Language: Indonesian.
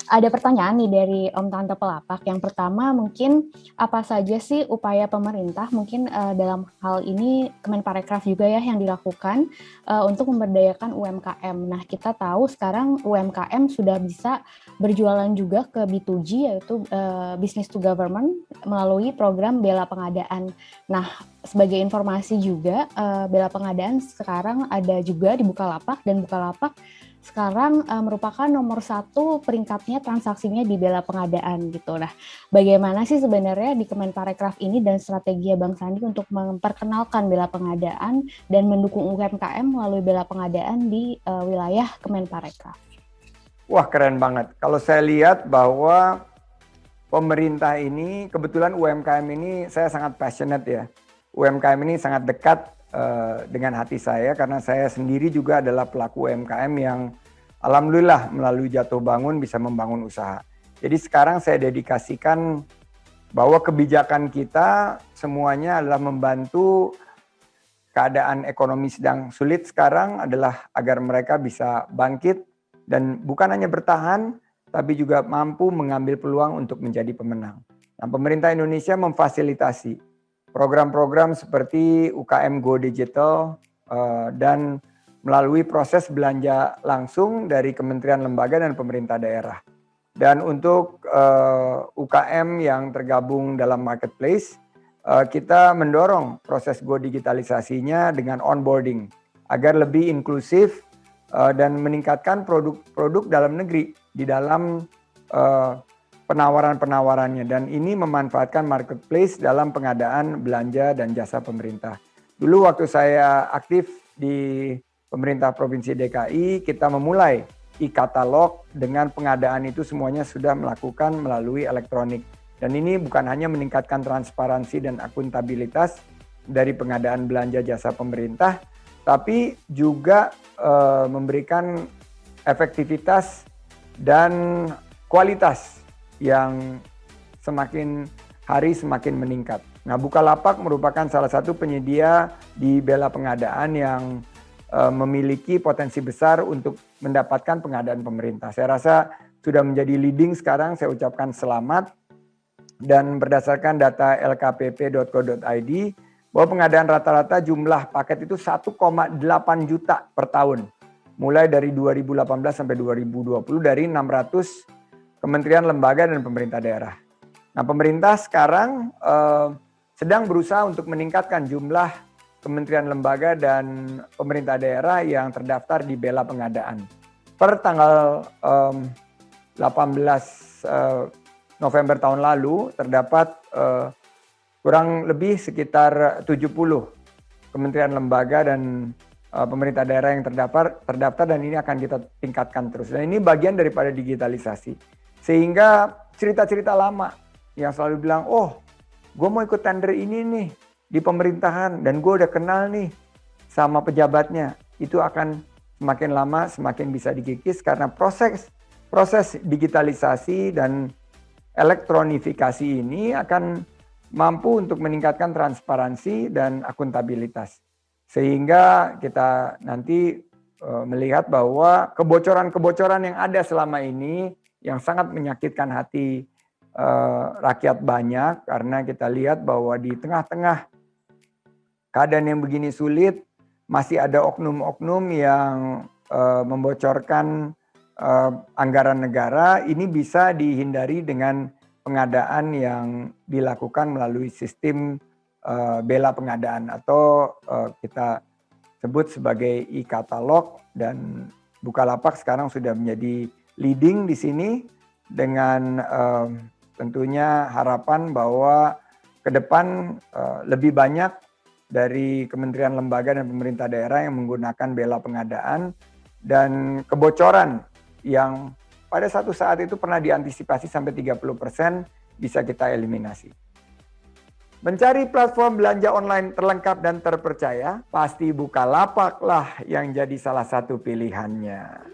ada pertanyaan nih dari Om Tante Pelapak. Yang pertama mungkin apa saja sih upaya pemerintah mungkin dalam hal ini Kemenparekraf juga ya yang dilakukan untuk memberdayakan UMKM. Nah, kita tahu sekarang UMKM sudah bisa berjualan juga ke B2G yaitu business to government melalui program Bela Pengadaan. Nah, sebagai informasi juga Bela Pengadaan sekarang ada juga di Bukalapak dan Bukalapak sekarang merupakan nomor 1 peringkatnya transaksinya di Bela Pengadaan gitu. Nah, bagaimana sih sebenarnya di Kemenparekraf ini dan strategi Bang Sandi untuk memperkenalkan Bela Pengadaan dan mendukung UMKM melalui Bela Pengadaan di wilayah Kemenparekraf? Wah, keren banget. Kalau saya lihat bahwa pemerintah ini, kebetulan UMKM ini saya sangat passionate ya. UMKM ini sangat dekat dengan hati saya karena saya sendiri juga adalah pelaku UMKM yang alhamdulillah melalui jatuh bangun bisa membangun usaha. Jadi sekarang saya dedikasikan bahwa kebijakan kita semuanya adalah membantu keadaan ekonomi sedang sulit sekarang adalah agar mereka bisa bangkit dan bukan hanya bertahan tapi juga mampu mengambil peluang untuk menjadi pemenang. Nah, pemerintah Indonesia memfasilitasi program-program seperti UKM Go Digital dan melalui proses belanja langsung dari kementerian lembaga dan pemerintah daerah. Dan untuk UKM yang tergabung dalam marketplace, kita mendorong proses Go digitalisasinya dengan onboarding agar lebih inklusif dan meningkatkan produk-produk dalam negeri di dalam penawaran-penawarannya, dan ini memanfaatkan marketplace dalam pengadaan belanja dan jasa pemerintah. Dulu waktu saya aktif di pemerintah Provinsi DKI, kita memulai e-katalog dengan pengadaan itu semuanya sudah melakukan melalui elektronik. Dan ini bukan hanya meningkatkan transparansi dan akuntabilitas dari pengadaan belanja jasa pemerintah, tapi juga memberikan efektivitas dan kualitas yang semakin hari semakin meningkat. Nah, Bukalapak merupakan salah satu penyedia di Bela Pengadaan yang memiliki potensi besar untuk mendapatkan pengadaan pemerintah. Saya rasa sudah menjadi leading sekarang, saya ucapkan selamat. Dan berdasarkan data lkpp.co.id, bahwa pengadaan rata-rata jumlah paket itu 1,8 juta per tahun. Mulai dari 2018 sampai 2020 dari 600 kementerian lembaga dan pemerintah daerah. Nah, pemerintah sekarang sedang berusaha untuk meningkatkan jumlah kementerian lembaga dan pemerintah daerah yang terdaftar di Bela Pengadaan. Per tanggal 18 November tahun lalu terdapat kurang lebih sekitar 70 kementerian lembaga dan pemerintah daerah yang terdaftar dan ini akan kita tingkatkan terus. Dan ini bagian daripada digitalisasi. Sehingga cerita-cerita lama yang selalu bilang, oh gue mau ikut tender ini nih di pemerintahan dan gue udah kenal nih sama pejabatnya. Itu akan semakin lama semakin bisa dikikis karena proses digitalisasi dan elektronifikasi ini akan mampu untuk meningkatkan transparansi dan akuntabilitas. Sehingga kita nanti melihat bahwa kebocoran-kebocoran yang ada selama ini yang sangat menyakitkan hati rakyat banyak, karena kita lihat bahwa di tengah-tengah keadaan yang begini sulit masih ada oknum-oknum yang membocorkan anggaran negara. Ini bisa dihindari dengan pengadaan yang dilakukan melalui sistem Bela Pengadaan atau kita sebut sebagai e-katalog, dan Bukalapak sekarang sudah menjadi leading di sini dengan tentunya harapan bahwa ke depan lebih banyak dari kementerian lembaga dan pemerintah daerah yang menggunakan Bela Pengadaan, dan kebocoran yang pada satu saat itu pernah diantisipasi sampai 30% bisa kita eliminasi. Mencari platform belanja online terlengkap dan terpercaya, pasti Bukalapak lah yang jadi salah satu pilihannya.